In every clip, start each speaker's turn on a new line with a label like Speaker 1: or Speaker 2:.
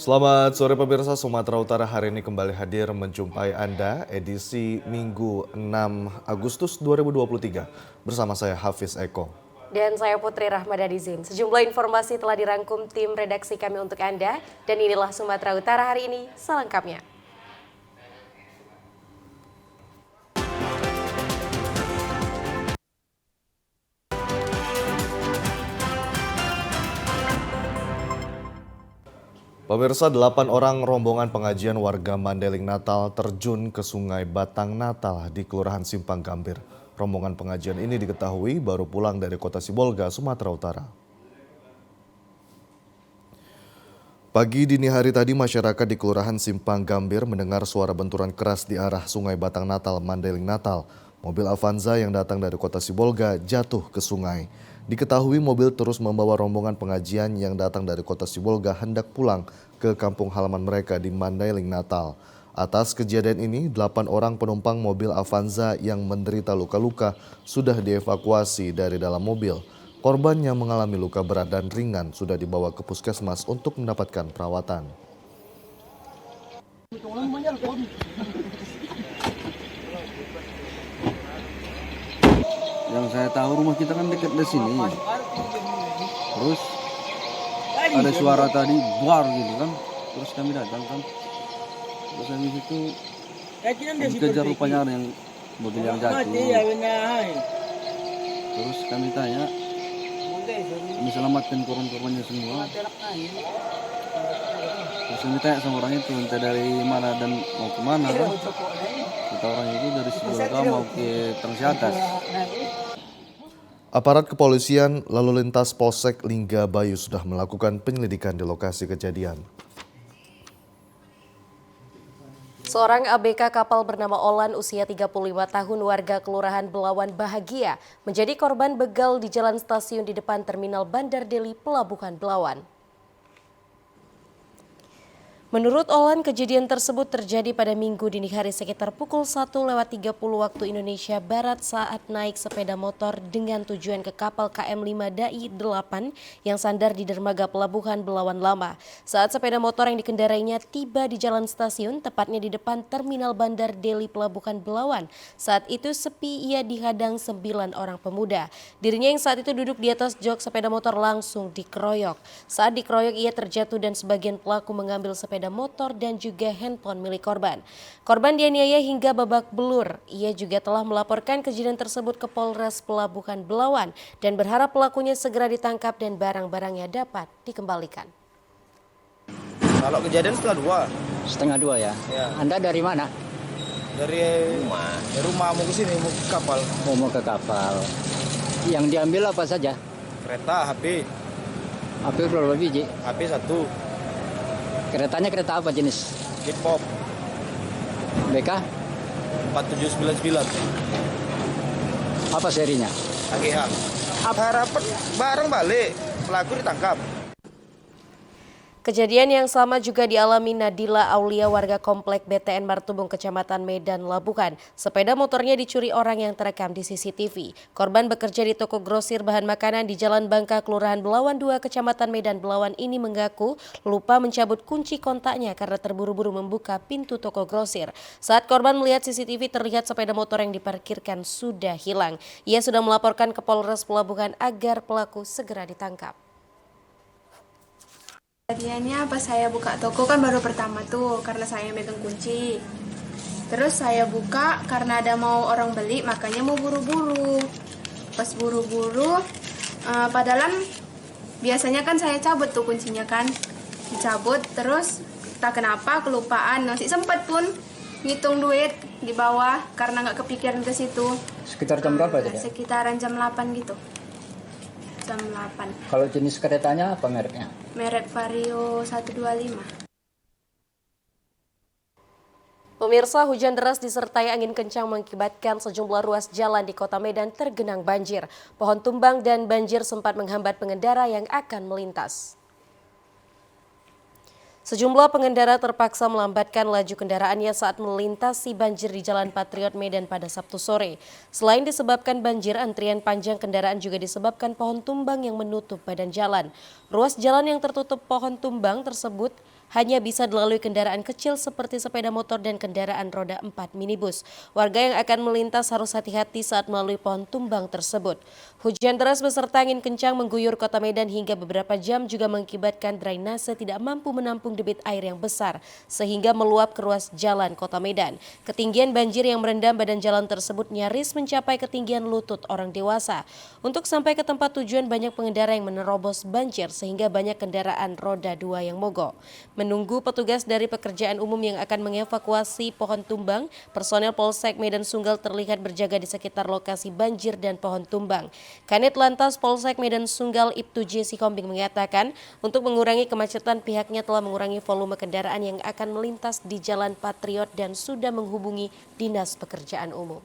Speaker 1: Selamat sore pemirsa, Sumatera Utara hari ini kembali hadir menjumpai Anda edisi Minggu 6 Agustus 2023 bersama saya Hafiz Eko.
Speaker 2: Dan saya Putri Rahmadadizin. Sejumlah informasi telah dirangkum tim redaksi kami untuk Anda dan inilah Sumatera Utara hari ini selengkapnya.
Speaker 1: Pemirsa, 8 orang rombongan pengajian warga Mandailing Natal terjun ke Sungai Batang Natal di Kelurahan Simpang Gambir. Rombongan pengajian ini diketahui baru pulang dari Kota Sibolga, Sumatera Utara. Pagi dini hari tadi masyarakat di Kelurahan Simpang Gambir mendengar suara benturan keras di arah Sungai Batang Natal, Mandailing Natal. Mobil Avanza yang datang dari Kota Sibolga jatuh ke sungai. Diketahui mobil terus membawa rombongan pengajian yang datang dari Kota Sibolga hendak pulang ke kampung halaman mereka di Mandailing Natal. Atas kejadian ini, 8 orang penumpang mobil Avanza yang menderita luka-luka sudah dievakuasi dari dalam mobil. Korban yang mengalami luka berat dan ringan sudah dibawa ke puskesmas untuk mendapatkan perawatan.
Speaker 3: Yang saya tahu rumah kita kan dekat di sini. Terus ada suara tadi buar gitu kan. Terus kami datang kan. Terus habis itu kami kejar rupanya ada yang mobil yang jatuh. Terus kami tanya, kami selamatkan korban-korbannya semua. Terus kami tanya sama orang itu entah dari mana dan mau kemana kan. Kata orang itu dari Sibolga mau ke Tangsi Atas.
Speaker 1: Aparat kepolisian lalu lintas Polsek Linggabayu sudah melakukan penyelidikan di lokasi kejadian.
Speaker 2: Seorang ABK kapal bernama Olan usia 35 tahun warga Kelurahan Belawan Bahagia menjadi korban begal di jalan stasiun di depan Terminal Bandar Deli Pelabuhan Belawan. Menurut Olan, kejadian tersebut terjadi pada Minggu dini hari sekitar pukul 1:30 waktu Indonesia Barat saat naik sepeda motor dengan tujuan ke kapal KM5 Dai 8 yang sandar di dermaga Pelabuhan Belawan Lama. Saat sepeda motor yang dikendarainya tiba di jalan stasiun, tepatnya di depan Terminal Bandar Deli Pelabuhan Belawan. Saat itu sepi, ia dihadang 9 orang pemuda. Dirinya yang saat itu duduk di atas jok sepeda motor langsung dikeroyok. Saat dikeroyok ia terjatuh dan sebagian pelaku mengambil sepeda motor dan juga handphone milik korban. Korban dianiaya hingga babak belur. Ia juga telah melaporkan kejadian tersebut ke Polres Pelabuhan Belawan dan berharap pelakunya segera ditangkap dan barang-barangnya dapat dikembalikan.
Speaker 4: Kalau kejadian
Speaker 5: Setengah dua ya?
Speaker 4: Ya.
Speaker 5: Anda dari mana?
Speaker 4: Dari rumah mau ke sini, mau ke kapal.
Speaker 5: Oh, mau ke kapal. Yang diambil apa saja?
Speaker 4: Kereta, HP
Speaker 5: Berapa biji?
Speaker 4: 1,
Speaker 5: Keretanya kereta apa jenis?
Speaker 4: Hip-hop
Speaker 5: BK?
Speaker 4: 4799,
Speaker 5: Apa serinya?
Speaker 4: AGH. Harapan bareng balik, pelaku ditangkap.
Speaker 2: Kejadian yang sama juga dialami Nadila Aulia warga komplek BTN Martubung Kecamatan Medan Labuhan. Sepeda motornya dicuri orang yang terekam di CCTV. Korban bekerja di toko grosir bahan makanan di Jalan Bangka, Kelurahan Belawan 2, Kecamatan Medan Belawan ini mengaku lupa mencabut kunci kontaknya karena terburu-buru membuka pintu toko grosir. Saat korban melihat CCTV terlihat sepeda motor yang diparkirkan sudah hilang. Ia sudah melaporkan ke Polres Pelabuhan agar pelaku segera ditangkap.
Speaker 6: Kejadiannya pas saya buka toko kan baru pertama tuh karena saya megang kunci. Terus saya buka karena ada mau orang beli makanya mau buru-buru. Pas buru-buru padahal biasanya kan saya cabut tuh kuncinya kan. Dicabut terus tak kenapa kelupaan. Masih sempat pun ngitung duit di bawah karena nggak kepikiran ke situ.
Speaker 5: Sekitar jam berapa itu?
Speaker 6: Sekitaran jam 8 gitu. Jam 8.
Speaker 5: Kalau jenis keretanya apa mereknya?
Speaker 6: Merek Vario 125.
Speaker 2: Pemirsa, hujan deras disertai angin kencang mengakibatkan sejumlah ruas jalan di Kota Medan tergenang banjir. Pohon tumbang dan banjir sempat menghambat pengendara yang akan melintas. Sejumlah pengendara terpaksa melambatkan laju kendaraannya saat melintasi banjir di Jalan Patriot Medan pada Sabtu sore. Selain disebabkan banjir, antrian panjang kendaraan juga disebabkan pohon tumbang yang menutup badan jalan. Ruas jalan yang tertutup pohon tumbang tersebut hanya bisa dilalui kendaraan kecil seperti sepeda motor dan kendaraan roda 4 minibus. Warga yang akan melintas harus hati-hati saat melalui pohon tumbang tersebut. Hujan deras beserta angin kencang mengguyur kota Medan hingga beberapa jam juga mengakibatkan drainase tidak mampu menampung debit air yang besar sehingga meluap ke ruas jalan kota Medan. Ketinggian banjir yang merendam badan jalan tersebut nyaris mencapai ketinggian lutut orang dewasa. Untuk sampai ke tempat tujuan banyak pengendara yang menerobos banjir sehingga banyak kendaraan roda 2 yang mogok. Menunggu petugas dari pekerjaan umum yang akan mengevakuasi pohon tumbang, personel Polsek Medan Sunggal terlihat berjaga di sekitar lokasi banjir dan pohon tumbang. Kanit Lantas Polsek Medan Sunggal Ibtu J. Sikombing mengatakan untuk mengurangi kemacetan pihaknya telah mengurangi volume kendaraan yang akan melintas di Jalan Patriot dan sudah menghubungi Dinas Pekerjaan Umum.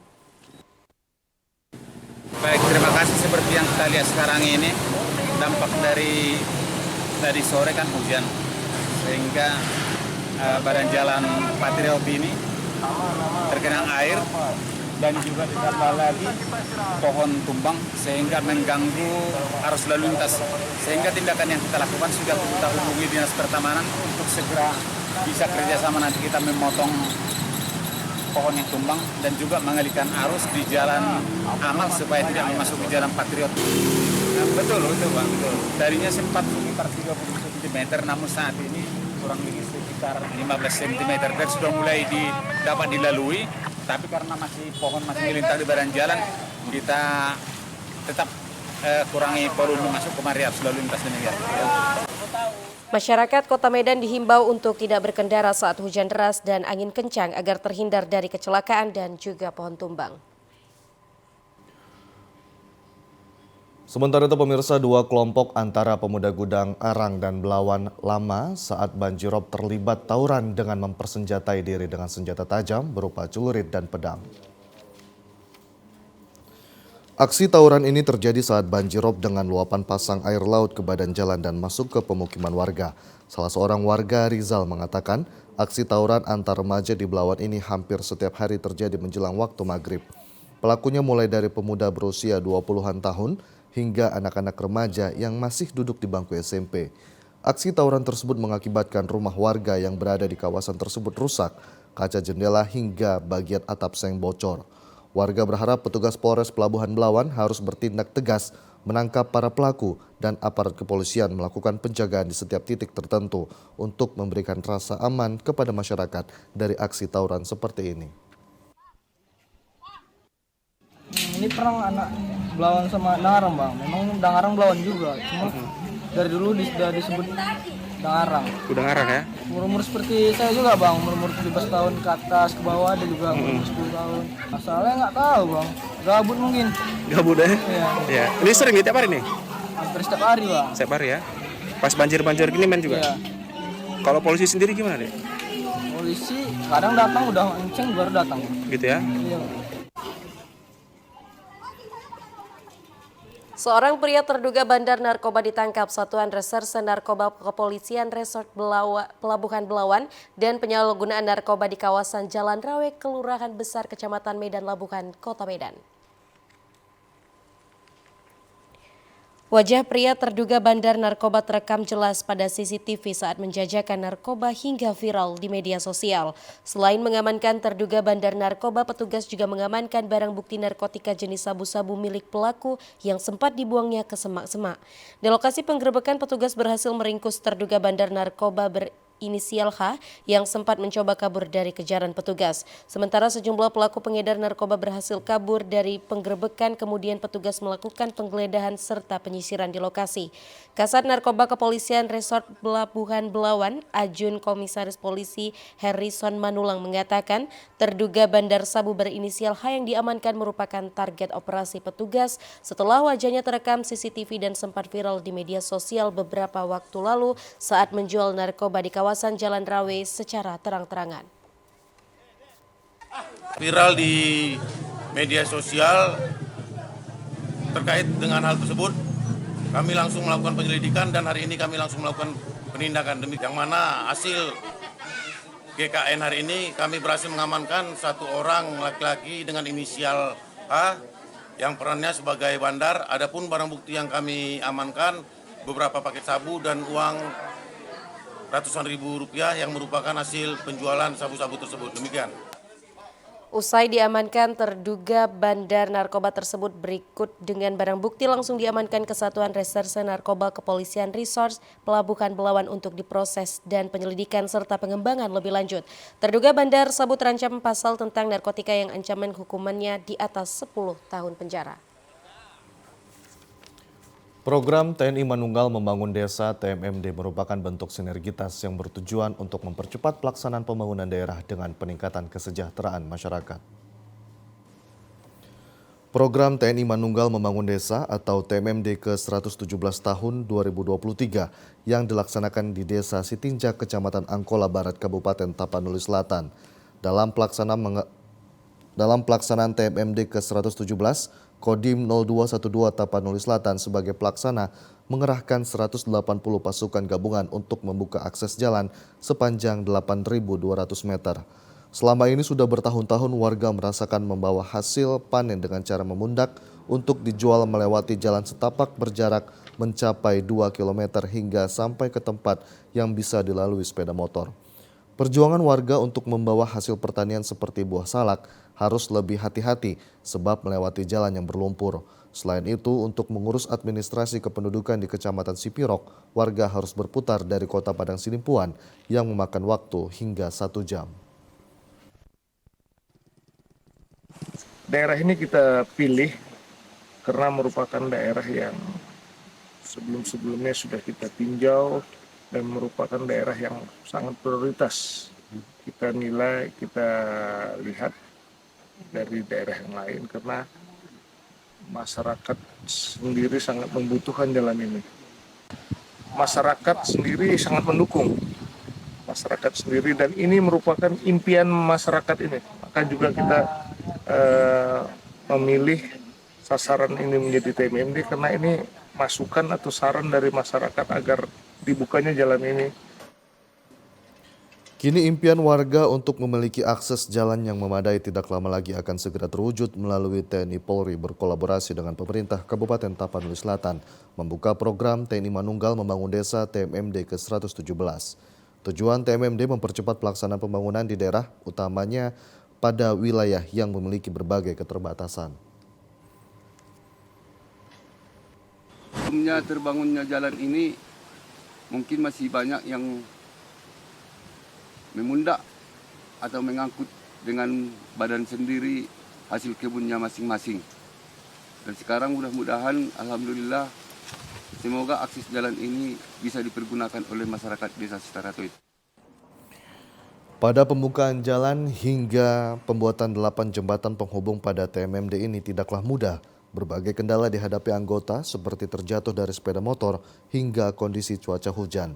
Speaker 7: Baik, terima kasih. Seperti yang kita lihat sekarang ini, dampak dari tadi sore kan hujan, sehingga badan jalan Patriot ini tergenang air dan juga ditambah lagi pohon tumbang sehingga mengganggu arus lalu lintas. Sehingga tindakan yang kita lakukan sudah kita hubungi Dinas Pertamanan untuk segera bisa kerjasama nanti kita memotong pohon yang tumbang dan juga mengalihkan arus di jalan aman supaya tidak memasuki jalan Patriot. Nah, betul Bang. Betul. Tadinya sempat sekitar 30 cm, namun saat ini kurang lebih sekitar 15 cm dan sudah mulai dapat dilalui. Tapi karena pohon masih melintas di badan jalan, kita tetap kurangi volume masuk kemari arus lalu lintas demikian.
Speaker 2: Masyarakat Kota Medan dihimbau untuk tidak berkendara saat hujan deras dan angin kencang agar terhindar dari kecelakaan dan juga pohon tumbang.
Speaker 1: Sementara itu pemirsa, dua kelompok antara pemuda Gudang Arang dan Belawan Lama saat banjirop terlibat tawuran dengan mempersenjatai diri dengan senjata tajam berupa celurit dan pedang. Aksi tawuran ini terjadi saat banjirop dengan luapan pasang air laut ke badan jalan dan masuk ke pemukiman warga. Salah seorang warga, Rizal, mengatakan aksi tawuran antar remaja di Belawan ini hampir setiap hari terjadi menjelang waktu maghrib. Pelakunya mulai dari pemuda berusia 20-an tahun hingga anak-anak remaja yang masih duduk di bangku SMP. Aksi tawuran tersebut mengakibatkan rumah warga yang berada di kawasan tersebut rusak, kaca jendela hingga bagian atap seng bocor. Warga berharap petugas Polres Pelabuhan Belawan harus bertindak tegas menangkap para pelaku dan aparat kepolisian melakukan penjagaan di setiap titik tertentu untuk memberikan rasa aman kepada masyarakat dari aksi tawuran seperti ini.
Speaker 8: Ini perang anak Belawan sama Dangarang, Bang. Memang Dangarang Belawan juga, cuma dari dulu sudah disebut Dangarang.
Speaker 4: Dangarang ya?
Speaker 8: Umur seperti saya juga, Bang. Umur 17 tahun ke atas, ke bawah ada juga umur 10 tahun. Asalnya nggak tahu, Bang. Gabut mungkin.
Speaker 4: Gabut ya?
Speaker 8: Iya.
Speaker 4: Ya. Ini sering nih tiap hari nih?
Speaker 8: Hampir setiap hari, Bang.
Speaker 4: Setiap hari ya? Pas banjir-banjir gini main juga?
Speaker 8: Iya.
Speaker 4: Kalau polisi sendiri gimana deh?
Speaker 8: Polisi kadang datang udah enceng baru datang.
Speaker 4: Gitu ya?
Speaker 8: Iya.
Speaker 2: Seorang pria terduga bandar narkoba ditangkap Satuan Reserse Narkoba Kepolisian Resort Pelabuhan Belawan dan penyalahgunaan narkoba di kawasan Jalan Rawe, Kelurahan Besar, Kecamatan Medan Labuhan, Kota Medan. Wajah pria terduga bandar narkoba terekam jelas pada CCTV saat menjajakan narkoba hingga viral di media sosial. Selain mengamankan terduga bandar narkoba, petugas juga mengamankan barang bukti narkotika jenis sabu-sabu milik pelaku yang sempat dibuangnya ke semak-semak. Di lokasi penggerebekan, petugas berhasil meringkus terduga bandar narkoba inisial H yang sempat mencoba kabur dari kejaran petugas. Sementara sejumlah pelaku pengedar narkoba berhasil kabur dari penggerebekan, kemudian petugas melakukan penggeledahan serta penyisiran di lokasi. Kasat Narkoba Kepolisian Resort Pelabuhan Belawan, Ajun Komisaris Polisi Harrison Manulang mengatakan terduga bandar sabu berinisial H yang diamankan merupakan target operasi petugas setelah wajahnya terekam CCTV dan sempat viral di media sosial beberapa waktu lalu saat menjual narkoba di kawasan Jalan Rawe secara terang-terangan.
Speaker 9: Viral di media sosial terkait dengan hal tersebut, kami langsung melakukan penyelidikan dan hari ini kami langsung melakukan penindakan. Yang mana hasil GKN hari ini kami berhasil mengamankan satu orang laki-laki dengan inisial H yang perannya sebagai bandar. Adapun barang bukti yang kami amankan beberapa paket sabu dan uang ratusan ribu rupiah yang merupakan hasil penjualan sabu-sabu tersebut. Demikian.
Speaker 2: Usai diamankan, terduga bandar narkoba tersebut berikut dengan barang bukti langsung diamankan ke Satuan Reserse Narkoba Kepolisian Resors Pelabuhan Belawan untuk diproses dan penyelidikan serta pengembangan lebih lanjut. Terduga bandar sabu terancam pasal tentang narkotika yang ancaman hukumannya di atas 10 tahun penjara.
Speaker 1: Program TNI Manunggal Membangun Desa (TMMD) merupakan bentuk sinergitas yang bertujuan untuk mempercepat pelaksanaan pembangunan daerah dengan peningkatan kesejahteraan masyarakat. Program TNI Manunggal Membangun Desa atau TMMD ke-117 tahun 2023 yang dilaksanakan di Desa Sitinjak, Kecamatan Angkola Barat, Kabupaten Tapanuli Selatan. Dalam pelaksanaan TMMD ke-117, Kodim 0212 Tapanuli Selatan sebagai pelaksana mengerahkan 180 pasukan gabungan untuk membuka akses jalan sepanjang 8.200 meter. Selama ini sudah bertahun-tahun warga merasakan membawa hasil panen dengan cara memundak untuk dijual melewati jalan setapak berjarak mencapai 2 km hingga sampai ke tempat yang bisa dilalui sepeda motor. Perjuangan warga untuk membawa hasil pertanian seperti buah salak harus lebih hati-hati sebab melewati jalan yang berlumpur. Selain itu, untuk mengurus administrasi kependudukan di Kecamatan Sipirok, warga harus berputar dari Kota Padang Sidimpuan yang memakan waktu hingga 1 jam.
Speaker 10: Daerah ini kita pilih karena merupakan daerah yang sebelum-sebelumnya sudah kita tinjau dan merupakan daerah yang sangat prioritas. Kita nilai, kita lihat dari daerah yang lain karena masyarakat sendiri sangat membutuhkan jalan ini. Masyarakat sendiri sangat mendukung. Masyarakat sendiri dan ini merupakan impian masyarakat ini. Maka juga kita memilih sasaran ini menjadi TMMD karena ini masukan atau saran dari masyarakat agar dibukanya jalan ini.
Speaker 1: Kini impian warga untuk memiliki akses jalan yang memadai tidak lama lagi akan segera terwujud melalui TNI Polri berkolaborasi dengan pemerintah Kabupaten Tapanuli Selatan membuka program TNI Manunggal Membangun Desa TMMD ke-117. Tujuan TMMD mempercepat pelaksanaan pembangunan di daerah utamanya pada wilayah yang memiliki berbagai keterbatasan.
Speaker 3: Sebelumnya terbangunnya jalan ini mungkin masih banyak yang memundak atau mengangkut dengan badan sendiri hasil kebunnya masing-masing. Dan sekarang mudah-mudahan alhamdulillah semoga akses jalan ini bisa dipergunakan oleh masyarakat Desa Sitaratoit.
Speaker 1: Pada pembukaan jalan hingga pembuatan 8 jembatan penghubung pada TMMD ini tidaklah mudah. Berbagai kendala dihadapi anggota seperti terjatuh dari sepeda motor hingga kondisi cuaca hujan.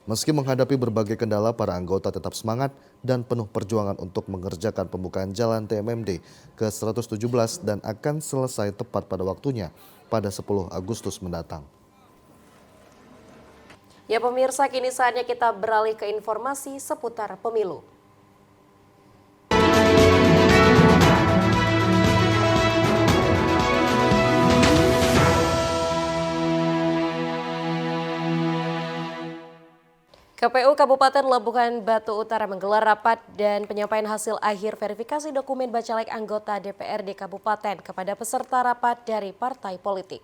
Speaker 1: Meski menghadapi berbagai kendala, para anggota tetap semangat dan penuh perjuangan untuk mengerjakan pembukaan jalan TMMD ke-117 dan akan selesai tepat pada waktunya pada 10 Agustus mendatang.
Speaker 2: Ya pemirsa, kini saatnya kita beralih ke informasi seputar pemilu. KPU Kabupaten Labuhan Batu Utara menggelar rapat dan penyampaian hasil akhir verifikasi dokumen bacalek anggota DPRD Kabupaten kepada peserta rapat dari partai politik.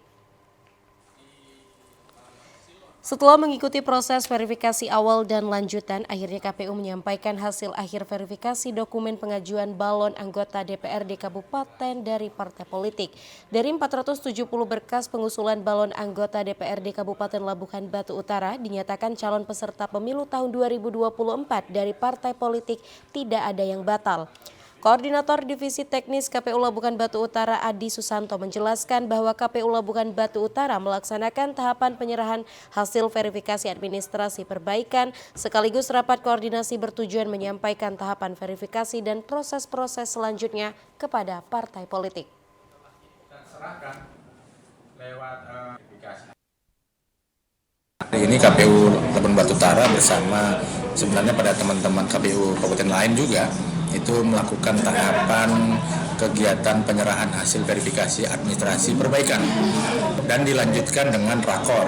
Speaker 2: Setelah mengikuti proses verifikasi awal dan lanjutan, akhirnya KPU menyampaikan hasil akhir verifikasi dokumen pengajuan balon anggota DPRD Kabupaten dari partai politik. Dari 470 berkas pengusulan balon anggota DPRD Kabupaten Labuhan Batu Utara, dinyatakan calon peserta pemilu tahun 2024 dari partai politik tidak ada yang batal. Koordinator Divisi Teknis KPU Labuhan Batu Utara Adi Susanto menjelaskan bahwa KPU Labuhan Batu Utara melaksanakan tahapan penyerahan hasil verifikasi administrasi perbaikan sekaligus rapat koordinasi bertujuan menyampaikan tahapan verifikasi dan proses-proses selanjutnya kepada partai politik.
Speaker 11: Hari ini KPU Labuhan Batu Utara bersama sebenarnya pada teman-teman KPU kabupaten lain juga itu melakukan tahapan kegiatan penyerahan hasil verifikasi administrasi perbaikan dan dilanjutkan dengan rakor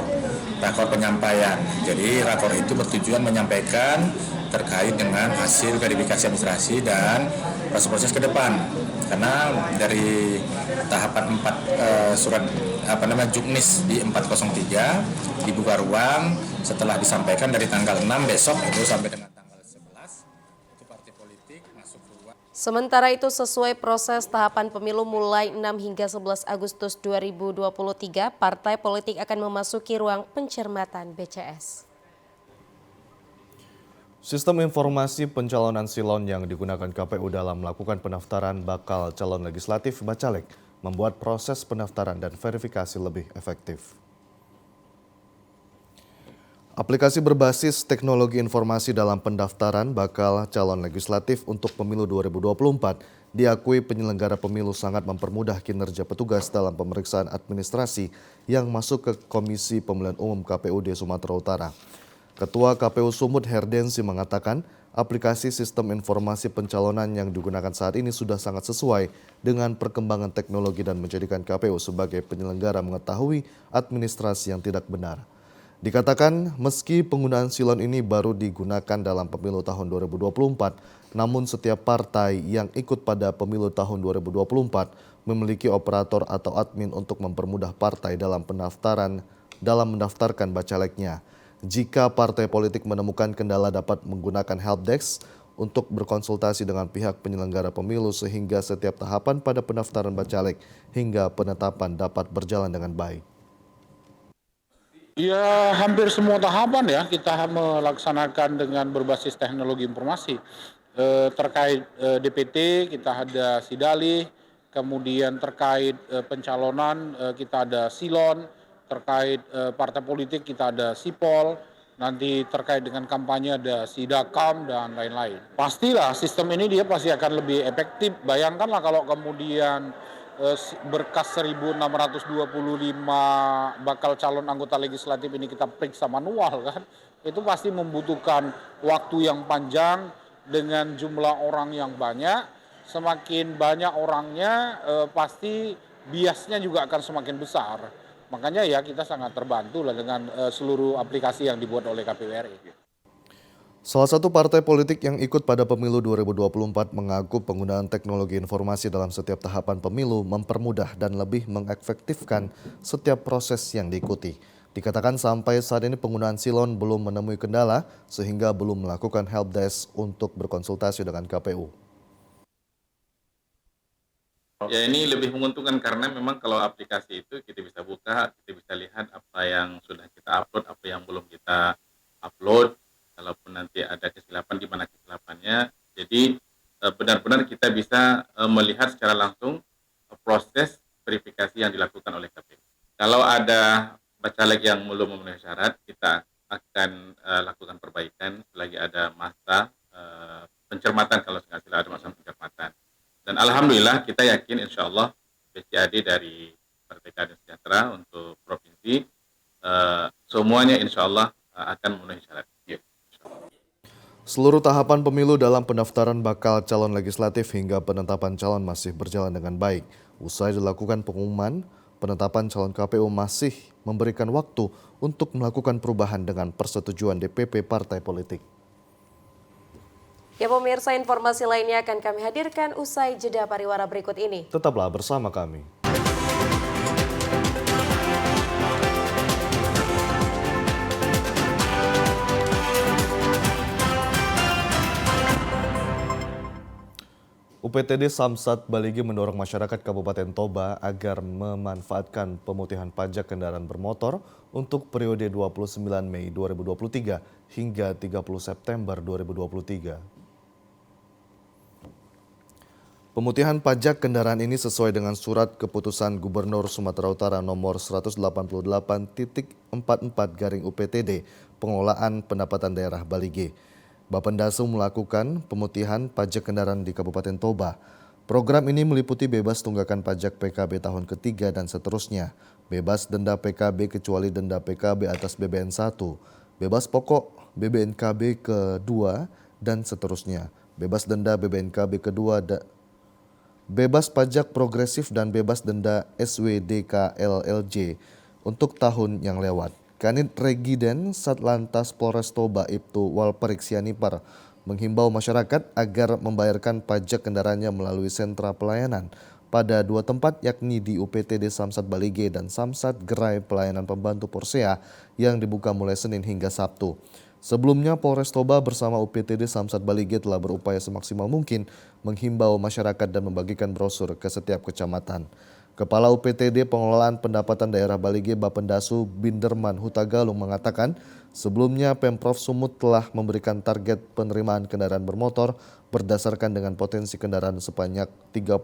Speaker 11: rakor penyampaian. Jadi rakor itu bertujuan menyampaikan terkait dengan hasil verifikasi administrasi dan proses-proses ke depan. Karena dari tahapan 4 surat juknis di 403 dibuka ruang setelah disampaikan dari tanggal 6 besok itu sampai dengan tanggal 11 itu partai politik masuk ruang.
Speaker 2: Sementara itu sesuai proses tahapan pemilu mulai 6 hingga 11 Agustus 2023, partai politik akan memasuki ruang pencermatan BCS.
Speaker 1: Sistem informasi pencalonan silon yang digunakan KPU dalam melakukan pendaftaran bakal calon legislatif Bacalek membuat proses pendaftaran dan verifikasi lebih efektif. Aplikasi berbasis teknologi informasi dalam pendaftaran bakal calon legislatif untuk pemilu 2024 diakui penyelenggara pemilu sangat mempermudah kinerja petugas dalam pemeriksaan administrasi yang masuk ke Komisi Pemilihan Umum KPUD Sumatera Utara. Ketua KPU Sumut Herdensi mengatakan aplikasi sistem informasi pencalonan yang digunakan saat ini sudah sangat sesuai dengan perkembangan teknologi dan menjadikan KPU sebagai penyelenggara mengetahui administrasi yang tidak benar. Dikatakan meski penggunaan silon ini baru digunakan dalam pemilu tahun 2024, namun setiap partai yang ikut pada pemilu tahun 2024 memiliki operator atau admin untuk mempermudah partai dalam mendaftarkan bacaleknya. Jika partai politik menemukan kendala dapat menggunakan helpdesk untuk berkonsultasi dengan pihak penyelenggara pemilu sehingga setiap tahapan pada pendaftaran bacalek hingga penetapan dapat berjalan dengan baik.
Speaker 12: Ya, hampir semua tahapan ya kita melaksanakan dengan berbasis teknologi informasi. Terkait DPT kita ada Sidalih, kemudian terkait pencalonan kita ada Silon, terkait partai politik kita ada Sipol, nanti terkait dengan kampanye ada Sidakam dan lain-lain. Pastilah sistem ini dia pasti akan lebih efektif. Bayangkanlah kalau kemudian berkas 1.625 bakal calon anggota legislatif ini kita periksa manual kan, itu pasti membutuhkan waktu yang panjang dengan jumlah orang yang banyak. Semakin banyak orangnya pasti biasnya juga akan semakin besar. Makanya ya kita sangat terbantu lah dengan seluruh aplikasi yang dibuat oleh KPU RI.
Speaker 1: Salah satu partai politik yang ikut pada pemilu 2024 mengaku penggunaan teknologi informasi dalam setiap tahapan pemilu mempermudah dan lebih mengefektifkan setiap proses yang diikuti. Dikatakan sampai saat ini penggunaan silon belum menemui kendala sehingga belum melakukan helpdesk untuk berkonsultasi dengan KPU.
Speaker 7: Ya ini lebih menguntungkan karena memang kalau aplikasi itu kita bisa buka, kita bisa lihat apa yang sudah kita upload, apa yang belum kita upload. Kalaupun nanti ada kesilapan, di mana kesilapannya. Jadi benar-benar kita bisa melihat secara langsung proses verifikasi yang dilakukan oleh KPU. Kalau ada bacalek yang belum memenuhi syarat, kita akan lakukan perbaikan selagi ada masa pencermatan, kalau nggak salah ada masa pencermatan. Dan alhamdulillah kita yakin insya Allah PCAD dari Partai Keadilan Sejahtera untuk provinsi semuanya insya Allah akan memenuhi syarat.
Speaker 1: Seluruh tahapan pemilu dalam pendaftaran bakal calon legislatif hingga penetapan calon masih berjalan dengan baik. Usai dilakukan pengumuman, penetapan calon KPU masih memberikan waktu untuk melakukan perubahan dengan persetujuan DPP partai politik.
Speaker 2: Ya pemirsa, informasi lainnya akan kami hadirkan usai jeda pariwara berikut ini.
Speaker 1: Tetaplah bersama kami. UPTD Samsat Baligi mendorong masyarakat Kabupaten Toba agar memanfaatkan pemutihan pajak kendaraan bermotor untuk periode 29 Mei 2023 hingga 30 September 2023. Pemutihan pajak kendaraan ini sesuai dengan surat keputusan Gubernur Sumatera Utara nomor 188/44-UPTD pengelolaan pendapatan daerah Baligi. Bapendasel melakukan pemutihan pajak kendaraan di Kabupaten Toba. Program ini meliputi bebas tunggakan pajak PKB tahun ketiga dan seterusnya, bebas denda PKB kecuali denda PKB atas BBN 1, bebas pokok BBNKB kedua dan seterusnya, bebas denda BBNKB kedua, bebas pajak progresif dan bebas denda SWDKLLJ untuk tahun yang lewat. Kanit Regiden Satlantas Polres Toba Ibtu Walperik Sianipar menghimbau masyarakat agar membayarkan pajak kendaraannya melalui sentra pelayanan pada 2 tempat, yakni di UPTD Samsat Balige dan Samsat Gerai Pelayanan Pembantu Porsea yang dibuka mulai Senin hingga Sabtu. Sebelumnya Polres Toba bersama UPTD Samsat Balige telah berupaya semaksimal mungkin menghimbau masyarakat dan membagikan brosur ke setiap kecamatan. Kepala UPTD Pengelolaan Pendapatan Daerah Balige Bapendasu Binderman Hutagalung mengatakan sebelumnya Pemprov Sumut telah memberikan target penerimaan kendaraan bermotor berdasarkan dengan potensi kendaraan sebanyak 30.000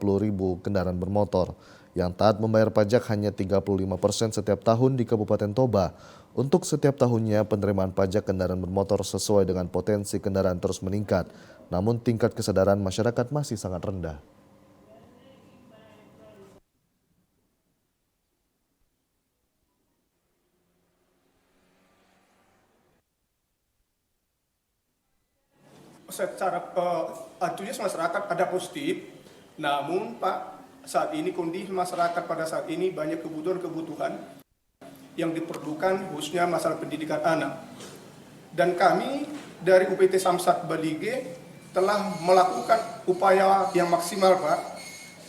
Speaker 1: kendaraan bermotor. Yang taat membayar pajak hanya 35% setiap tahun di Kabupaten Toba. Untuk setiap tahunnya penerimaan pajak kendaraan bermotor sesuai dengan potensi kendaraan terus meningkat. Namun tingkat kesadaran masyarakat masih sangat rendah.
Speaker 13: Secara antusias masyarakat ada positif, namun Pak, saat ini kondisi masyarakat pada saat ini banyak kebutuhan-kebutuhan yang diperlukan khususnya masalah pendidikan anak. Dan kami dari UPT Samsat Balige telah melakukan upaya yang maksimal Pak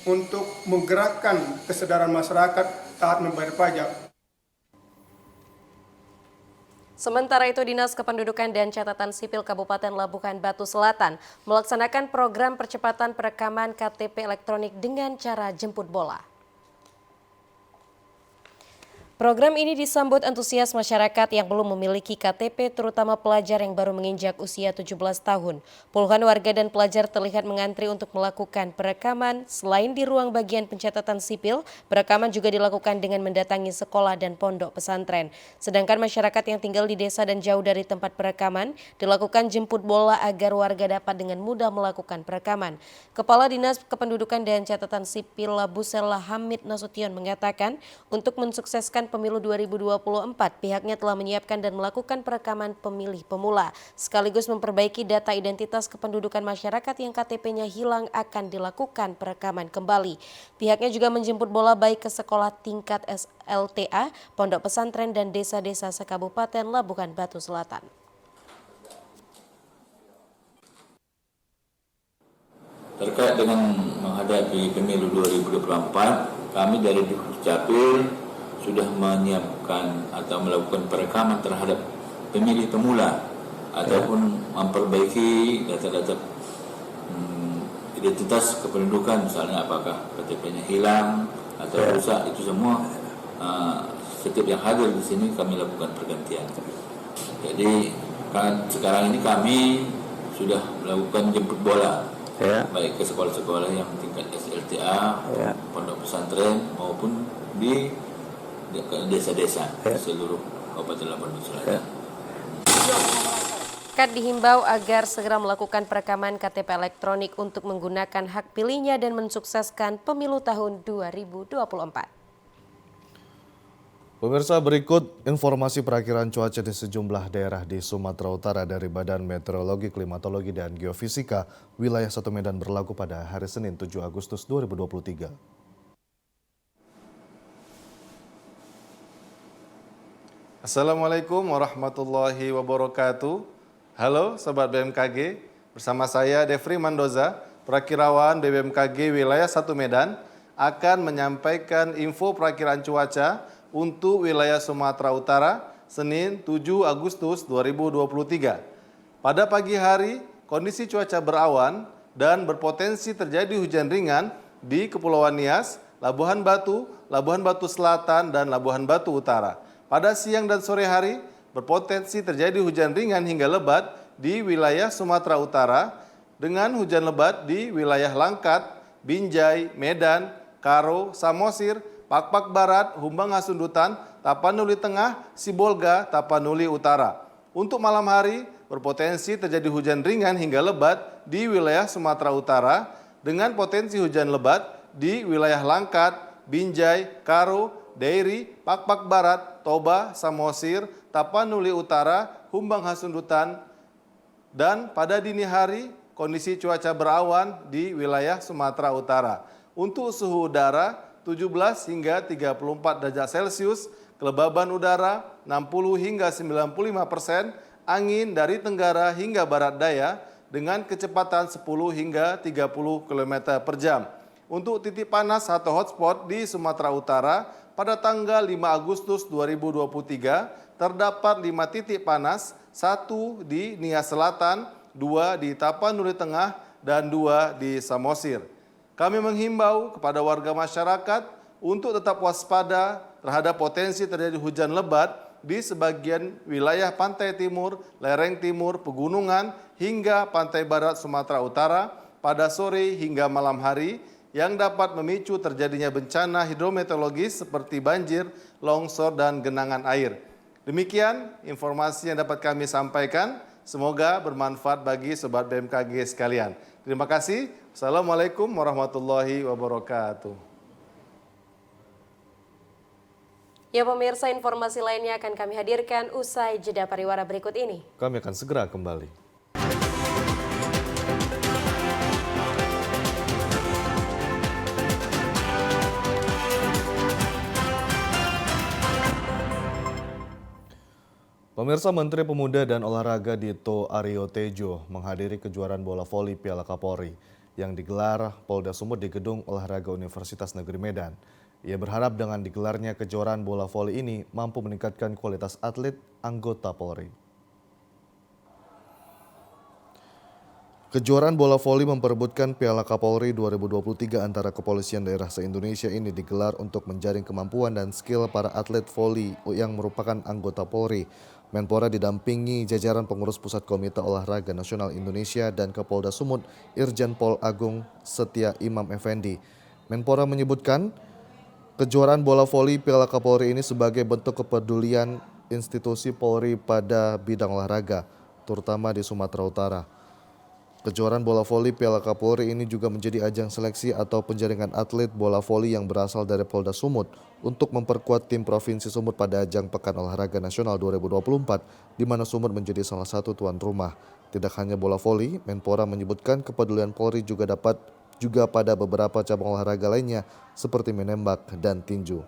Speaker 13: untuk menggerakkan kesadaran masyarakat taat membayar pajak.
Speaker 2: Sementara itu, Dinas Kependudukan dan Catatan Sipil Kabupaten Labuhan Batu Selatan melaksanakan program percepatan perekaman KTP elektronik dengan cara jemput bola. Program ini disambut antusias masyarakat yang belum memiliki KTP, terutama pelajar yang baru menginjak usia 17 tahun. Puluhan warga dan pelajar terlihat mengantri untuk melakukan perekaman. Selain di ruang bagian pencatatan sipil, perekaman juga dilakukan dengan mendatangi sekolah dan pondok pesantren. Sedangkan masyarakat yang tinggal di desa dan jauh dari tempat perekaman, dilakukan jemput bola agar warga dapat dengan mudah melakukan perekaman. Kepala Dinas Kependudukan dan Catatan Sipil Labusela Hamid Nasution mengatakan, untuk mensukseskan pemilu 2024, pihaknya telah menyiapkan dan melakukan perekaman pemilih pemula, sekaligus memperbaiki data identitas kependudukan masyarakat yang KTP-nya hilang akan dilakukan perekaman kembali. Pihaknya juga menjemput bola baik ke sekolah tingkat SLTA, pondok pesantren dan desa-desa sekabupaten Labuhan Batu Selatan.
Speaker 14: Terkait dengan menghadapi pemilu 2024, kami dari Dukcapil sudah menyiapkan atau melakukan perekaman terhadap pemilih pemula ataupun memperbaiki data-data identitas kependudukan, misalnya apakah KTP-nya hilang atau rusak, itu semua setiap yang hadir di sini kami lakukan pergantian. Jadi sekarang ini kami sudah melakukan jemput bola baik ke sekolah-sekolah yang tingkat SLTA, pondok pesantren maupun di desa-desa seluruh Kabupaten Labuhan Batu Selatan.
Speaker 2: Masyarakat dihimbau agar segera melakukan perekaman KTP elektronik untuk menggunakan hak pilihnya dan mensukseskan pemilu tahun 2024.
Speaker 1: Pemirsa, berikut informasi perakiran cuaca di sejumlah daerah di Sumatera Utara dari Badan Meteorologi, Klimatologi, dan Geofisika. Wilayah 1 Medan berlaku pada hari Senin 7 Agustus 2023.
Speaker 15: Assalamualaikum warahmatullahi wabarakatuh. Halo Sobat BMKG, bersama saya Devri Mandoza, Perakirawan BMKG Wilayah 1 Medan, akan menyampaikan info perakiraan cuaca untuk wilayah Sumatera Utara, Senin 7 Agustus 2023. Pada pagi hari, kondisi cuaca berawan dan berpotensi terjadi hujan ringan di Kepulauan Nias, Labuhan Batu Selatan, dan Labuhan Batu Utara. Pada siang dan sore hari, berpotensi terjadi hujan ringan hingga lebat di wilayah Sumatera Utara dengan hujan lebat di wilayah Langkat, Binjai, Medan, Karo, Samosir, Pakpak Barat, Humbang Hasundutan, Tapanuli Tengah, Sibolga, Tapanuli Utara. Untuk malam hari, berpotensi terjadi hujan ringan hingga lebat di wilayah Sumatera Utara dengan potensi hujan lebat di wilayah Langkat, Binjai, Karo, Dairi, Pakpak Barat, Toba, Samosir, Tapanuli Utara, Humbang Hasundutan, dan pada dini hari kondisi cuaca berawan di wilayah Sumatera Utara. Untuk suhu udara 17 hingga 34 derajat Celcius, kelembaban udara 60 hingga 95%, angin dari tenggara hingga barat daya dengan kecepatan 10 hingga 30 km per jam. Untuk titik panas atau hotspot di Sumatera Utara pada tanggal 5 Agustus 2023 terdapat 5 titik panas, 1 di Nias Selatan, 2 di Tapanuli Tengah, dan 2 di Samosir. Kami menghimbau kepada warga masyarakat untuk tetap waspada terhadap potensi terjadi hujan lebat di sebagian wilayah pantai timur, lereng timur, pegunungan, hingga pantai barat Sumatera Utara pada sore hingga malam hari yang dapat memicu terjadinya bencana hidrometeorologis seperti banjir, longsor, dan genangan air. Demikian informasi yang dapat kami sampaikan. Semoga bermanfaat bagi Sobat BMKG sekalian. Terima kasih. Assalamualaikum warahmatullahi wabarakatuh.
Speaker 2: Ya pemirsa, informasi lainnya akan kami hadirkan usai jeda pariwara berikut ini.
Speaker 1: Kami akan segera kembali. Pemirsa, Menteri Pemuda dan Olahraga Dito Aryo Tejo menghadiri kejuaraan bola voli Piala Kapolri yang digelar Polda Sumut di Gedung Olahraga Universitas Negeri Medan. Ia berharap dengan digelarnya kejuaraan bola voli ini mampu meningkatkan kualitas atlet anggota Polri. Kejuaraan bola voli memperebutkan Piala Kapolri 2023 antara kepolisian daerah se-Indonesia ini digelar untuk menjaring kemampuan dan skill para atlet voli yang merupakan anggota Polri. Menpora didampingi jajaran pengurus Pusat Komite Olahraga Nasional Indonesia dan Kapolda Sumut Irjen Pol Agung Setia Imam Effendi. Menpora menyebutkan kejuaraan bola voli Piala Kapolri ini sebagai bentuk kepedulian institusi Polri pada bidang olahraga, terutama di Sumatera Utara. Kejuaraan bola voli Piala Kapolri ini juga menjadi ajang seleksi atau penjaringan atlet bola voli yang berasal dari Polda Sumut untuk memperkuat tim Provinsi Sumut pada ajang Pekan Olahraga Nasional 2024, di mana Sumut menjadi salah satu tuan rumah. Tidak hanya bola voli, Menpora menyebutkan kepedulian Polri juga pada beberapa cabang olahraga lainnya seperti menembak dan tinju.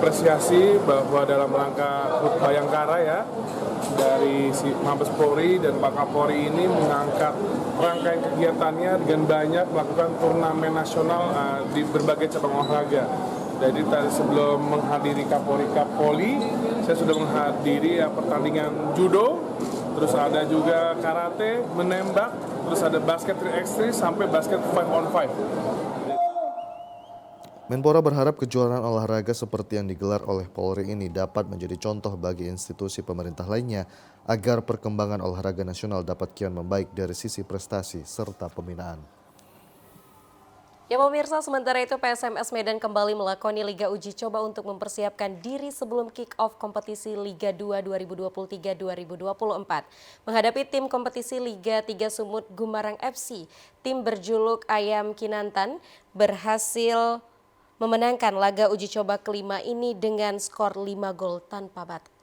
Speaker 10: Apresiasi bahwa dalam rangka HUT Bayangkara ya dari Mabes Polri dan Pak Kapolri ini mengangkat rangkaian kegiatannya dengan banyak melakukan turnamen nasional di berbagai cabang olahraga. Jadi tadi sebelum menghadiri Kapolri, saya sudah menghadiri pertandingan judo, terus ada juga karate, menembak, terus ada basket 3x3 sampai basket 5-on-5.
Speaker 1: Menpora berharap kejuaraan olahraga seperti yang digelar oleh Polri ini dapat menjadi contoh bagi institusi pemerintah lainnya agar perkembangan olahraga nasional dapat kian membaik dari sisi prestasi serta pembinaan.
Speaker 2: Ya pemirsa, sementara itu PSMS Medan kembali melakoni Liga Uji Coba untuk mempersiapkan diri sebelum kick-off kompetisi Liga 2 2023-2024. Menghadapi tim kompetisi Liga 3 Sumut Gumarang FC, tim berjuluk Ayam Kinantan berhasil memenangkan laga uji coba kelima ini dengan skor 5 gol tanpa batas.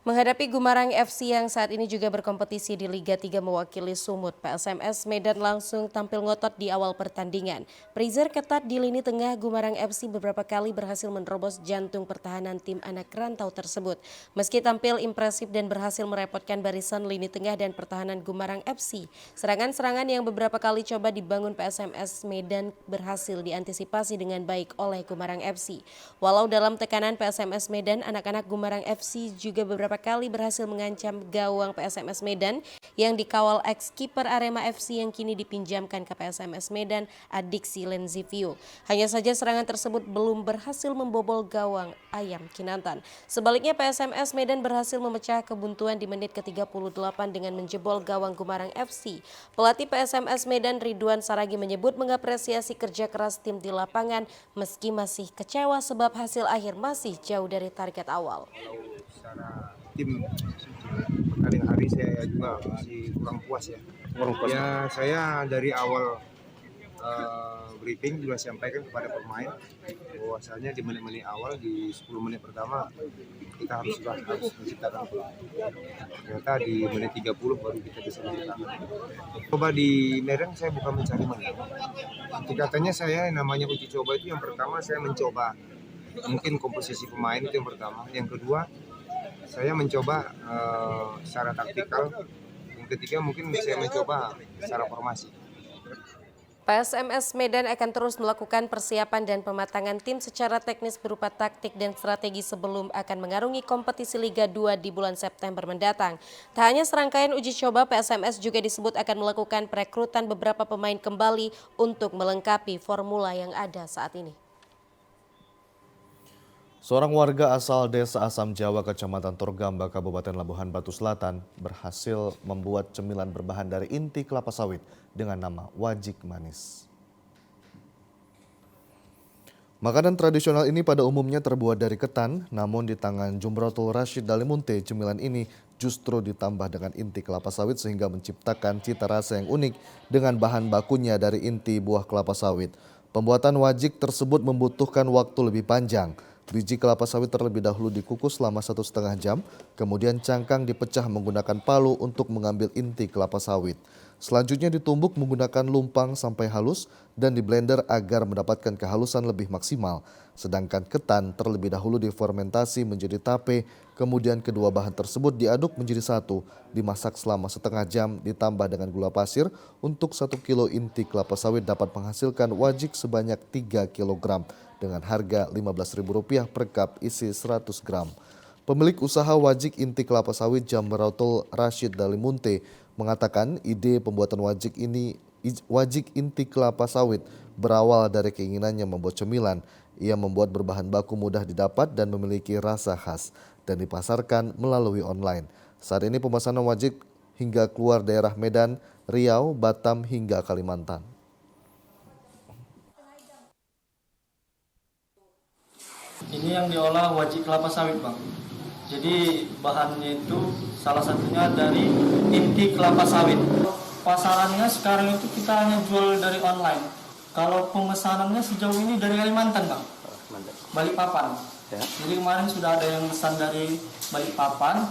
Speaker 2: Menghadapi Gumarang FC yang saat ini juga berkompetisi di Liga 3 mewakili Sumut, PSMS Medan langsung tampil ngotot di awal pertandingan. Perizer ketat di lini tengah Gumarang FC beberapa kali berhasil menerobos jantung pertahanan tim anak rantau tersebut. Meski tampil impresif dan berhasil merepotkan barisan lini tengah dan pertahanan Gumarang FC, serangan-serangan yang beberapa kali coba dibangun PSMS Medan berhasil diantisipasi dengan baik oleh Gumarang FC. Walau dalam tekanan PSMS Medan, anak-anak Gumarang FC juga beberapa kali berhasil mengancam gawang PSMS Medan yang dikawal ex-kiper Arema FC yang kini dipinjamkan ke PSMS Medan, Adiksi Lenzivio. Hanya saja serangan tersebut belum berhasil membobol gawang Ayam Kinantan. Sebaliknya PSMS Medan berhasil memecah kebuntuan di menit ke-38 dengan menjebol gawang Gumarang FC. Pelatih PSMS Medan Ridwan Saragi menyebut mengapresiasi kerja keras tim di lapangan meski masih kecewa sebab hasil akhir masih jauh dari target awal.
Speaker 4: Tim pertandingan hari saya juga masih kurang puas ya. Ya saya dari awal
Speaker 16: briefing juga sampaikan kepada pemain bahwasanya di menit-menit awal di 10 menit pertama kita harus menciptakan peluang. Ternyata di menit 30 baru kita bisa menciptakan. Coba di Medan saya bukan mencari menang. Katanya saya namanya uji coba itu yang pertama saya mencoba mungkin komposisi pemain itu yang pertama. Yang kedua saya mencoba secara taktikal. Yang ketiga mungkin saya mencoba secara formasi.
Speaker 2: PSMS Medan akan terus melakukan persiapan dan pematangan tim secara teknis berupa taktik dan strategi sebelum akan mengarungi kompetisi Liga 2 di bulan September mendatang. Tak hanya serangkaian uji coba, PSMS juga disebut akan melakukan perekrutan beberapa pemain kembali untuk melengkapi formula yang ada saat ini.
Speaker 1: Seorang warga asal Desa Asam Jawa, Kecamatan Torgamba, Kabupaten Labuhan Batu Selatan berhasil membuat cemilan berbahan dari inti kelapa sawit dengan nama wajik manis. Makanan tradisional ini pada umumnya terbuat dari ketan, namun di tangan Jumratul Rashid Dalimunte, cemilan ini justru ditambah dengan inti kelapa sawit sehingga menciptakan cita rasa yang unik dengan bahan bakunya dari inti buah kelapa sawit. Pembuatan wajik tersebut membutuhkan waktu lebih panjang. Biji kelapa sawit terlebih dahulu dikukus selama 1,5 jam, kemudian cangkang dipecah menggunakan palu untuk mengambil inti kelapa sawit. Selanjutnya ditumbuk menggunakan lumpang sampai halus dan diblender agar mendapatkan kehalusan lebih maksimal. Sedangkan ketan terlebih dahulu difermentasi menjadi tape, kemudian kedua bahan tersebut diaduk menjadi satu, dimasak selama 1/2 jam ditambah dengan gula pasir. Untuk 1 kilo inti kelapa sawit dapat menghasilkan wajik sebanyak 3 kg dengan harga Rp15.000 per cup isi 100 gram. Pemilik usaha wajik inti kelapa sawit Jumratul Rashid Dalimunte mengatakan ide pembuatan wajik inti kelapa sawit berawal dari keinginannya membuat cemilan. Ia membuat berbahan baku mudah didapat dan memiliki rasa khas dan dipasarkan melalui online. Saat ini pemesanan wajik hingga keluar daerah Medan, Riau, Batam hingga Kalimantan.
Speaker 8: Ini yang diolah wajik kelapa sawit, Bang. Jadi bahannya itu salah satunya dari inti kelapa sawit. Pasarannya sekarang itu kita hanya jual dari online. Kalau pemesanannya sejauh ini dari Kalimantan, Bang. Balikpapan. Jadi kemarin sudah ada yang pesan dari Balikpapan.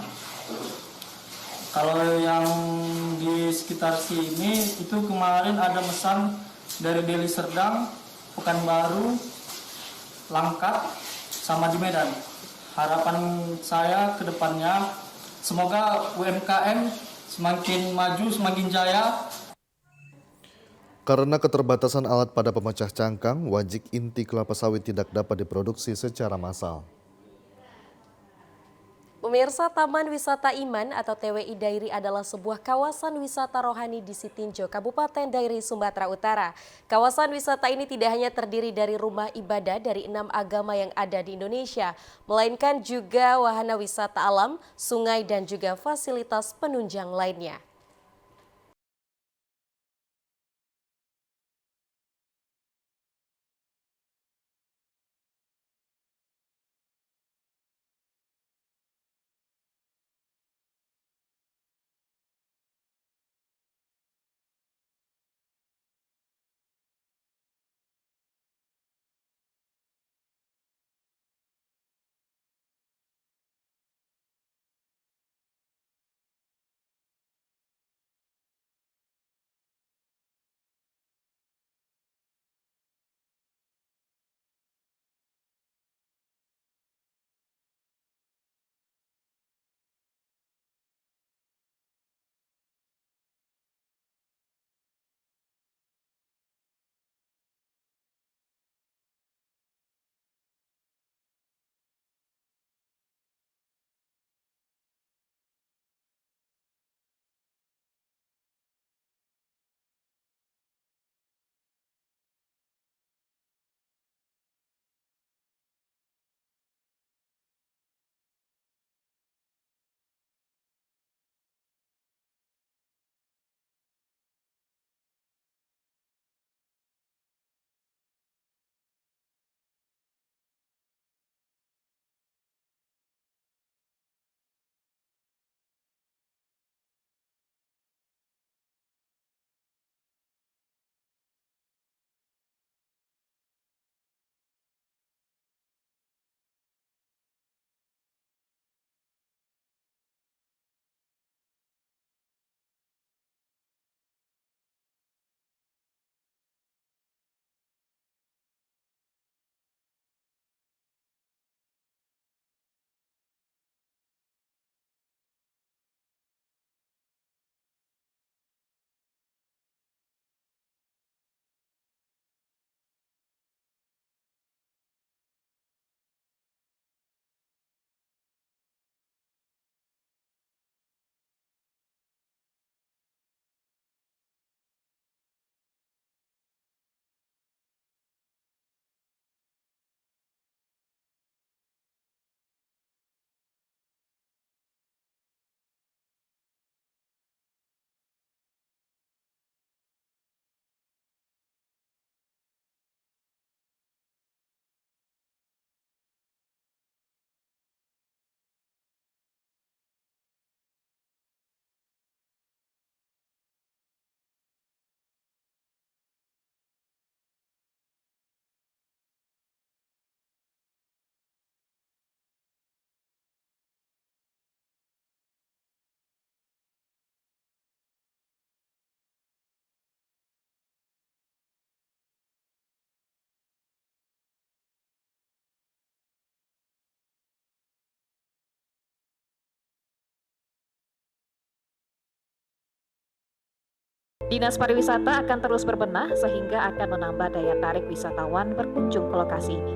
Speaker 8: Kalau yang di sekitar sini itu kemarin ada pesan dari Deli Serdang, Pekanbaru, Langkat, sama di Medan. Harapan saya ke depannya semoga UMKM semakin maju, semakin jaya.
Speaker 1: Karena keterbatasan alat pada pemecah cangkang, wajik inti kelapa sawit tidak dapat diproduksi secara massal.
Speaker 2: Pemirsa, Taman Wisata Iman atau TWI Dairi adalah sebuah kawasan wisata rohani di Sitinjo, Kabupaten Dairi, Sumatera Utara. Kawasan wisata ini tidak hanya terdiri dari rumah ibadah dari 6 agama yang ada di Indonesia, melainkan juga wahana wisata alam, sungai, dan juga fasilitas penunjang lainnya.
Speaker 17: Dinas Pariwisata akan terus berbenah sehingga akan menambah daya tarik wisatawan berkunjung ke lokasi ini.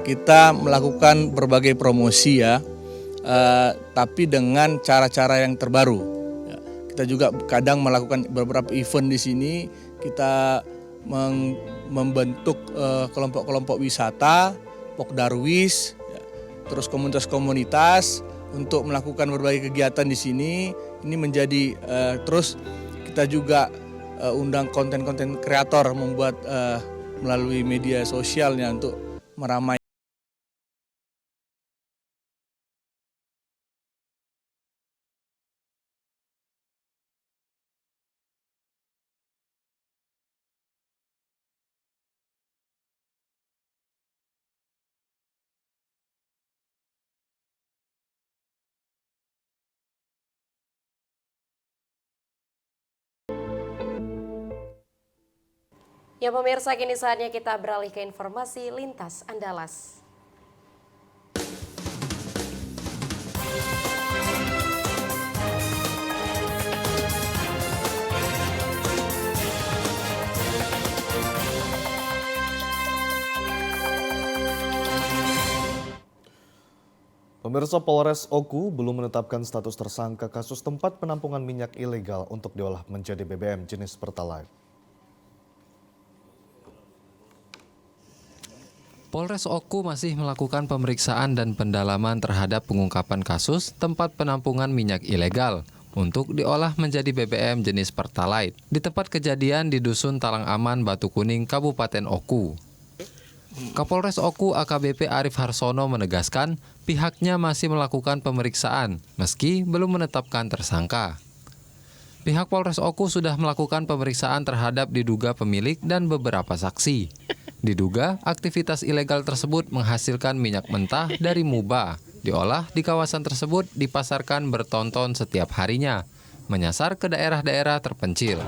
Speaker 18: Kita melakukan berbagai promosi ya, tapi dengan cara-cara yang terbaru. Kita juga kadang melakukan beberapa event di sini. Kita membentuk kelompok-kelompok wisata, Pokdarwis, terus komunitas-komunitas untuk melakukan berbagai kegiatan di sini. Ini menjadi terus kita juga undang konten-konten kreator membuat melalui media sosialnya untuk meramai.
Speaker 2: Ya pemirsa, kini saatnya kita beralih ke informasi lintas Andalas.
Speaker 1: Pemirsa, Polres Oku belum menetapkan status tersangka kasus tempat penampungan minyak ilegal untuk diolah menjadi BBM jenis Pertalite.
Speaker 19: Polres Oku masih melakukan pemeriksaan dan pendalaman terhadap pengungkapan kasus tempat penampungan minyak ilegal untuk diolah menjadi BBM jenis Pertalite di tempat kejadian di Dusun Talang Aman, Batu Kuning, Kabupaten Oku. Kapolres Oku AKBP Arif Harsono menegaskan pihaknya masih melakukan pemeriksaan meski belum menetapkan tersangka. Pihak Polres Oku sudah melakukan pemeriksaan terhadap diduga pemilik dan beberapa saksi. Diduga aktivitas ilegal tersebut menghasilkan minyak mentah dari Muba, diolah di kawasan tersebut dipasarkan bertonton setiap harinya, menyasar ke daerah-daerah terpencil.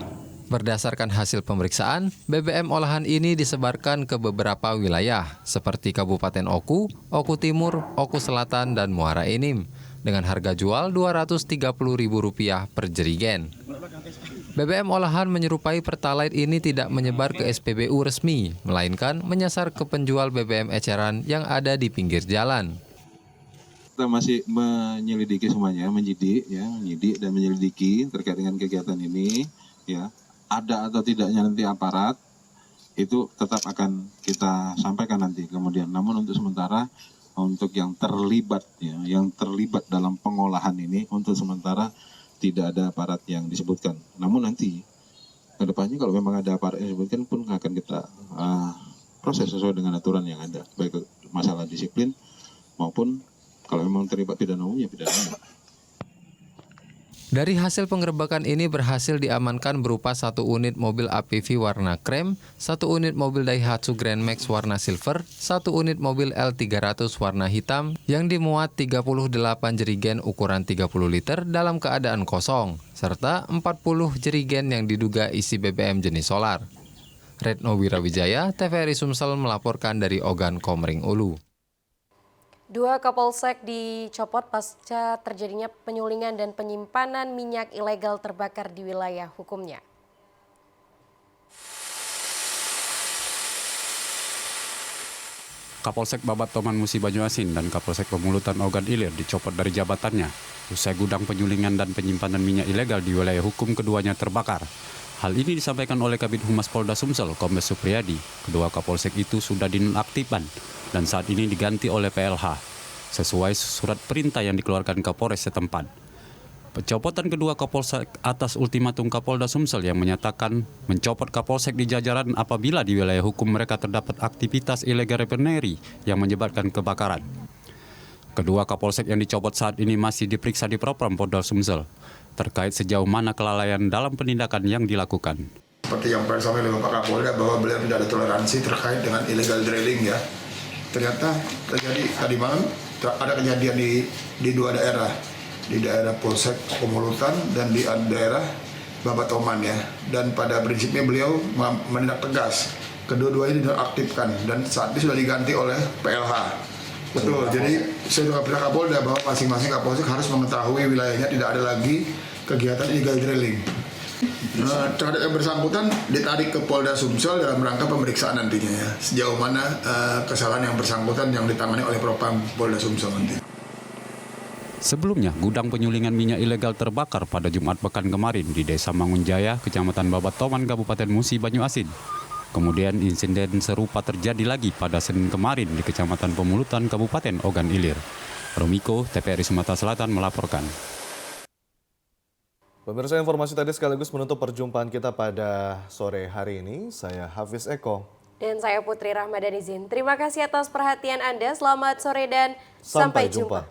Speaker 19: Berdasarkan hasil pemeriksaan, BBM olahan ini disebarkan ke beberapa wilayah seperti Kabupaten Oku, Oku Timur, Oku Selatan, dan Muara Enim dengan harga jual Rp230.000 per jerigen. BBM olahan menyerupai Pertalite ini tidak menyebar ke SPBU resmi, melainkan menyasar ke penjual BBM eceran yang ada di pinggir jalan.
Speaker 20: Kita masih menyelidiki semuanya, menyidik dan menyelidiki terkait dengan kegiatan ini, ya. Ada atau tidaknya nanti aparat itu tetap akan kita sampaikan nanti kemudian. Namun untuk sementara untuk yang terlibat dalam pengolahan ini untuk sementara tidak ada aparat yang disebutkan. Namun nanti ke depannya kalau memang ada aparat yang disebutkan pun akan kita proses sesuai dengan aturan yang ada, baik masalah disiplin maupun kalau memang terlibat pidana umum ya pidana umum.
Speaker 19: Dari hasil penggerebekan ini berhasil diamankan berupa 1 unit mobil APV warna krem, 1 unit mobil Daihatsu Grand Max warna silver, 1 unit mobil L300 warna hitam yang dimuat 38 jerigen ukuran 30 liter dalam keadaan kosong, serta 40 jerigen yang diduga isi BBM jenis solar. Retno Wirawijaya, TVRI Sumsel melaporkan dari Ogan Komering Ulu.
Speaker 2: 2 Kapolsek dicopot pasca terjadinya penyulingan dan penyimpanan minyak ilegal terbakar di wilayah hukumnya.
Speaker 21: Kapolsek Babat Toman Musi Banyuasin dan Kapolsek Pemulutan Ogan Ilir dicopot dari jabatannya usai gudang penyulingan dan penyimpanan minyak ilegal di wilayah hukum keduanya terbakar. Hal ini disampaikan oleh Kabid Humas Polda Sumsel, Kombes Supriyadi. Kedua Kapolsek itu sudah dinonaktifkan dan saat ini diganti oleh PLH, sesuai surat perintah yang dikeluarkan Kapolres setempat. Pencopotan kedua Kapolsek atas ultimatum Kapolda Sumsel yang menyatakan mencopot Kapolsek di jajaran apabila di wilayah hukum mereka terdapat aktivitas illegal refinery yang menyebabkan kebakaran. Kedua Kapolsek yang dicopot saat ini masih diperiksa di Propam Polda Sumsel terkait sejauh mana kelalaian dalam penindakan yang dilakukan.
Speaker 22: Seperti yang pernah disampaikan oleh Pak Kapolda bahwa beliau tidak ada toleransi terkait dengan illegal drilling ya. Ternyata terjadi tadi malam ada kejadian di 2 daerah, di daerah Polsek Pemulutan dan di daerah Babat Toman ya. Dan pada prinsipnya beliau menindak tegas. Kedua-duanya dinonaktifkan dan saat ini sudah diganti oleh PLH. Betul, jadi saya juga pernah Kapolda bahwa masing-masing Kapolsek harus mengetahui wilayahnya tidak ada lagi kegiatan illegal drilling. Terhadap yang bersangkutan ditarik ke Polda Sumsel dalam rangka pemeriksaan nantinya ya. Sejauh mana kesalahan yang bersangkutan yang ditangani oleh Propam Polda Sumsel nanti.
Speaker 21: Sebelumnya, gudang penyulingan minyak ilegal terbakar pada Jumat pekan kemarin di Desa Mangunjaya, Kecamatan Babatoman, Kabupaten Musi, Banyuasin. Kemudian insiden serupa terjadi lagi pada Senin kemarin di Kecamatan Pemulutan, Kabupaten Ogan Ilir. Romiko, TVRI Sumatera Selatan melaporkan.
Speaker 1: Pemirsa, informasi tadi sekaligus menutup perjumpaan kita pada sore hari ini. Saya Hafiz Eko.
Speaker 2: Dan saya Putri Rahmadanizin. Terima kasih atas perhatian Anda. Selamat sore dan sampai jumpa.